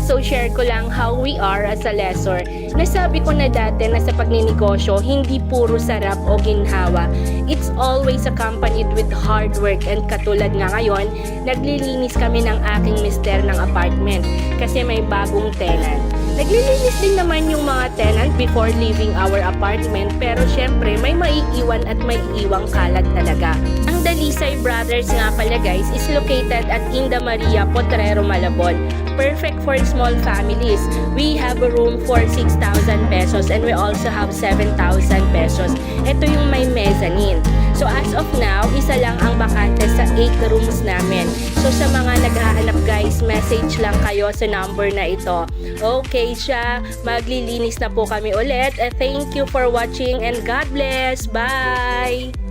so share ko lang how we are as a lessor. Nasabi ko na dati na sa pagninegosyo, hindi puro sarap o ginhawa. It's always accompanied with hard work, and katulad nga ngayon, naglilinis kami ng aking mister ng apartment kasi may bagong tenant. Naglilinis din naman yung mga tenant before leaving our apartment, pero syempre may maiiwan at may iwang kalat talaga. Ang Dalisay Brothers nga pala guys is located at Inda Maria, Potrero, Malabon. Perfect for small families. We have a room for 6,000 pesos and we also have 7,000 pesos. Ito yung may mezzanine. So as of now, isa lang ang bakante sa 8 rooms namin. So sa mga naghahanap guys, message lang kayo sa number na ito. Okay siya, maglilinis na po kami ulit. Thank you for watching and God bless. Bye!